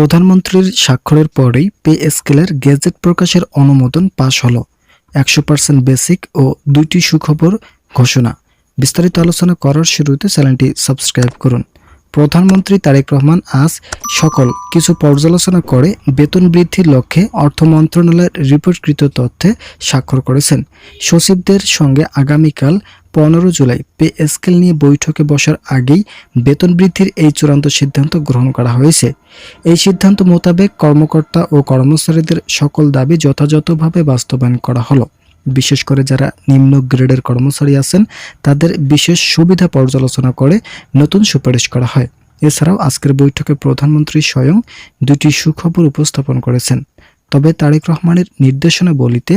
প্রধানমন্ত্রীর স্বাক্ষরের পরেই পে স্কেলের গেজেট প্রকাশের অনুমোদন পাস হলো। 100% বেসিক ও 2টি সুখবর ঘোষণা। বিস্তারিত আলোচনা করার শুরুতে চ্যানেলটি সাবস্ক্রাইব করুন। প্রধানমন্ত্রী তারেক রহমান আজ সকল কিছু পর্যালোচনা করে বেতন বৃদ্ধির লক্ষ্যে অর্থ মন্ত্রণালয়ের রিপোর্টকৃত তথ্যে স্বাক্ষর করেছেন। সচিবদের সঙ্গে আগামীকাল 15 জুলাই পে স্কেল নিয়ে বৈঠকে বসার আগেই বেতন বৃদ্ধির এই চূড়ান্ত সিদ্ধান্ত গ্রহণ করা হয়েছে। এই সিদ্ধান্ত মোতাবেক কর্মকর্তা ও কর্মচারীদের সকল দাবি যথাযথভাবে বাস্তবায়ন করা হলো। বিশেষ করে যারা নিম্ন গ্রেডের কর্মচারী আছেন তাদের বিশেষ সুবিধা পর্যালোচনা করে নতুন সুপারিশ করা হয়। এছাড়াও আজকের বৈঠকে প্রধানমন্ত্রী স্বয়ং 2টি সুখবর উপস্থাপন করেছেন। তবে তারেক রহমানের নির্দেশনাবলীতে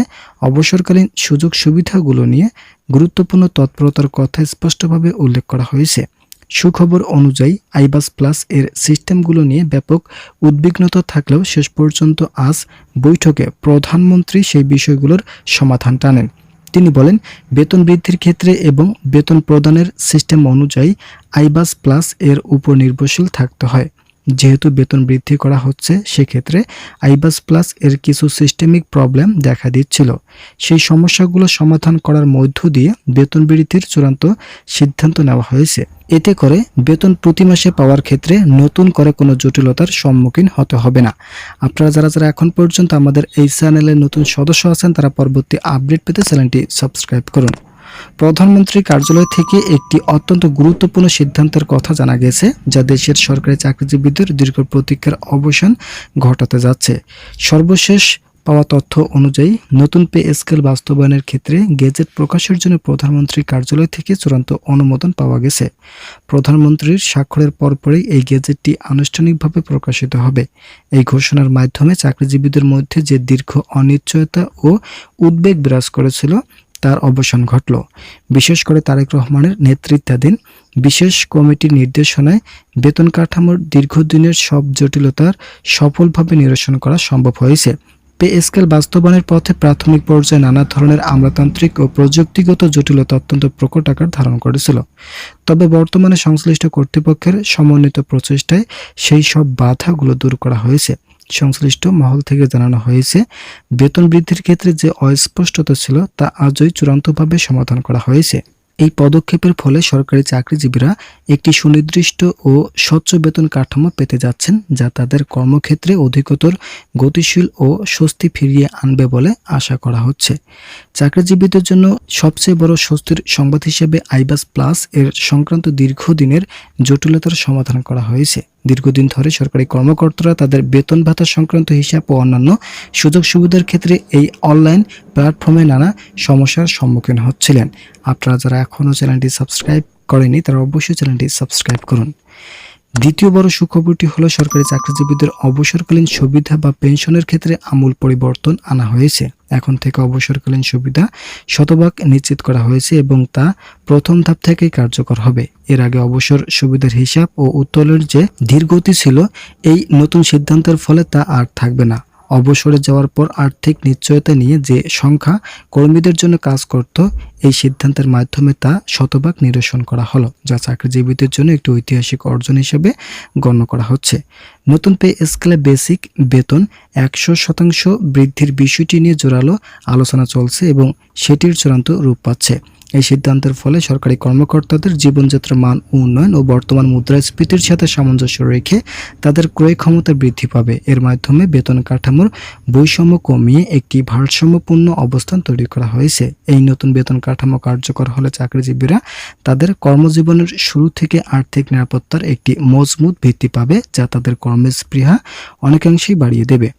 অবসরকালীন সুযোগ সুবিধাগুলো নিয়ে গুরুত্বপূর্ণ তৎপরতার কথা স্পষ্টভাবে উল্লেখ করা হয়েছে। সুখবর অনুযায়ী আইবাস প্লাস এর সিস্টেমগুলো নিয়ে ব্যাপক উদ্বিগ্নতা থাকলেও শেষ পর্যন্ত আজ বৈঠকে প্রধানমন্ত্রী সেই বিষয়গুলোর সমাধান টানেন। তিনি বলেন, বেতন বৃদ্ধির ক্ষেত্রে এবং বেতন প্রদানের সিস্টেম অনুযায়ী আইবাস প্লাস এর উপর নির্ভরশীল থাকতে হয়। যেহেতু বেতন বৃদ্ধি করা হচ্ছে, সেক্ষেত্রে আইবাস প্লাস এর কিছু সিস্টেমিক প্রবলেম দেখা দিচ্ছিল। সেই সমস্যাগুলো সমাধান করার মধ্য দিয়ে বেতন বৃদ্ধির চূড়ান্ত সিদ্ধান্ত নেওয়া হয়েছে। এতে করে বেতন প্রতি মাসে পাওয়ার ক্ষেত্রে নতুন করে কোনো জটিলতার সম্মুখীন হতে হবে না। আপনারা যারা এখন পর্যন্ত আমাদের এই চ্যানেলের নতুন সদস্য আছেন তারা পরবর্তী আপডেট পেতে চ্যানেলটি সাবস্ক্রাইব করুন। প্রধানমন্ত্রী কার্যালয় থেকে একটি অত্যন্ত গুরুত্বপূর্ণ সিদ্ধান্তের কথা জানা গেছে, যা দেশের সরকারি চাকরিজীবীদের দীর্ঘ প্রতীক্ষার অবসান ঘটাতে যাচ্ছে। সর্বশেষ পাওয়া তথ্য অনুযায়ী নতুন পে স্কেল বাস্তবায়নের ক্ষেত্রে গেজেট প্রকাশের জন্য প্রধানমন্ত্রী কার্যালয় থেকে চূড়ান্ত অনুমোদন পাওয়া গেছে। প্রধানমন্ত্রীর স্বাক্ষরের পরপরই এই গেজেটটি আনুষ্ঠানিকভাবে প্রকাশিত হবে। এই ঘোষণার মাধ্যমে চাকরিজীবীদের মধ্যে যে দীর্ঘ অনিশ্চয়তা ও উদ্বেগ বিরাজ করেছিল তার অবসান ঘটল। বিশেষ করে তারেক রহমানের নেতৃত্বাধীন বিশেষ কমিটির নির্দেশনায় বেতন কাঠামোর দীর্ঘদিনের সব জটিলতার সফলভাবে নিরসন করা সম্ভব হয়েছে। পে স্কেল বাস্তবায়নের পথে প্রাথমিক পর্যায়ে নানা ধরনের আমলাতান্ত্রিক ও প্রযুক্তিগত জটিলতা অত্যন্ত প্রকট আকার ধারণ করেছিল। তবে বর্তমানে সংশ্লিষ্ট কর্তৃপক্ষের সমন্বিত প্রচেষ্টায় সেই সব বাধাগুলো দূর করা হয়েছে। সংশ্লিষ্ট মহল থেকে জানানো হয়েছে, বেতন বৃদ্ধির ক্ষেত্রে যে অস্পষ্টতা ছিল তা আজই চূড়ান্তভাবে সমাধান করা হয়েছে। এই পদক্ষেপের ফলে সরকারি চাকরিজীবীরা একটি সুনির্দিষ্ট ও স্বচ্ছ বেতন কাঠামো পেতে যাচ্ছেন, যা তাদের কর্মক্ষেত্রে অধিকতর গতিশীল ও স্বস্তি ফিরিয়ে আনবে বলে আশা করা হচ্ছে। চাকরিজীবীদের জন্য সবচেয়ে বড় স্বস্তির সংবাদ হিসেবে আইবাস প্লাস এর সংক্রান্ত দীর্ঘদিনের জটিলতার সমাধান করা হয়েছে। দীর্ঘদিন ধরে সরকারি কর্মকর্তারা তাদের বেতন ভাতা সংক্রান্ত হিসাব ও অন্যান্য সুযোগ সুবিধার ক্ষেত্রে এই অনলাইন প্ল্যাটফর্মে নানা সমস্যার সম্মুখীন হচ্ছিলেন। আপনারা যারা এখনও চ্যানেলটি সাবস্ক্রাইব করেনি তারা অবশ্যই চ্যানেলটি সাবস্ক্রাইব করুন। দ্বিতীয় বড় সুখবরটি হলো সরকারি চাকরিজীবীদের অবসরকালীন সুবিধা বা পেনশনের ক্ষেত্রে আমূল পরিবর্তন আনা হয়েছে। এখন থেকে অবসরকালীন সুবিধা শতভাগ নিশ্চিত করা হয়েছে এবং তা প্রথম ধাপ থেকেই কার্যকর হবে। এর আগে অবসর সুবিধার হিসাব ও উত্তোলনের যে ধীরগতি ছিল, এই নতুন সিদ্ধান্তের ফলে তা আর থাকবে না। অবসরে যাওয়ার পর আর্থিক নিশ্চয়তা নিয়ে যে সংখ্যা কর্মীদের জন্য কাজ করত, এই সিদ্ধান্তের মাধ্যমে তা শতভাগ নিরসন করা হলো, যা চাকরিজীবীদের জন্য একটি ঐতিহাসিক অর্জন হিসেবে গণ্য করা হচ্ছে। নতুন পে স্কেলে বেসিক বেতন 100% বৃদ্ধির বিষয়টি নিয়ে জোরালো আলোচনা চলছে এবং সেটির চূড়ান্ত রূপ পাচ্ছে। এই সিদ্ধান্তের ফলে সরকারি কর্মকর্তাদের জীবনযাত্রার মান উন্নয়ন ও বর্তমান মুদ্রাস্ফীতির সাথে সামঞ্জস্য রেখে তাদের ক্রয় ক্ষমতা বৃদ্ধি পাবে। এর মাধ্যমে বেতন কাঠামোর বৈষম্য কমিয়ে একটি ভারসাম্যপূর্ণ অবস্থান তৈরি করা হয়েছে। এই নতুন বেতন কাঠামো কার্যকর হলে চাকরিজীবীরা তাদের কর্মজীবনের শুরু থেকে আর্থিক নিরাপত্তার একটি মজবুত ভিত্তি পাবে, যা তাদের কর্মস্পৃহা অনেকাংশেই বাড়িয়ে দেবে।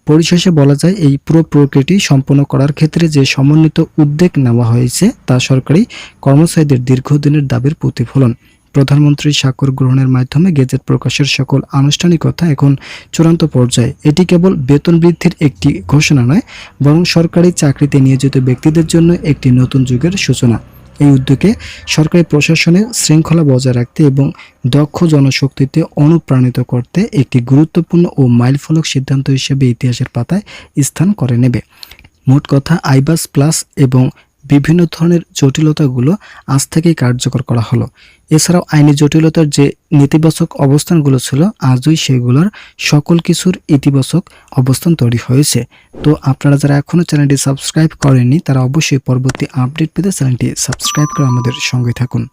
পরিশেষে বলা যায়, এই পুরো প্রক্রিয়াটি সম্পন্ন করার ক্ষেত্রে যে সমন্বিত উদ্যোগ নেওয়া হয়েছে তা সরকারি কর্মচারীদের দীর্ঘদিনের দাবির প্রতিফলন। প্রধানমন্ত্রীর স্বাক্ষর গ্রহণের মাধ্যমে গেজেট প্রকাশের সকল আনুষ্ঠানিকতা এখন চূড়ান্ত পর্যায়ে। এটি কেবল বেতন বৃদ্ধির একটি ঘোষণা নয়, বরং সরকারি চাকরিতে নিয়োজিত ব্যক্তিদের জন্য একটি নতুন যুগের সূচনা। এই উদ্যোগে সরকারি প্রশাসনে শৃঙ্খলা বজায় রাখতে এবং দক্ষ জনশক্তিতে অনুপ্রাণিত করতে একটি গুরুত্বপূর্ণ ও মাইলফলক সিদ্ধান্ত হিসেবে ইতিহাসের পাতায় স্থান করে নেবে। মোট কথা, আইবাস প্লাস এবং বিভিন্ন ধরনের জটিলতাগুলো আজ থেকেই কার্যকর করা হলো। এছাড়াও আইনি জটিলতার যে নেতিবাচক অবস্থানগুলো ছিল আজই সেগুলোর সকল কিছুর ইতিবাচক অবস্থান তৈরি হয়েছে। তো আপনারা যারা এখনও চ্যানেলটি সাবস্ক্রাইব করেননি তারা অবশ্যই পরবর্তী আপডেট পেতে চ্যানেলটি সাবস্ক্রাইব করে আমাদের সঙ্গে থাকুন।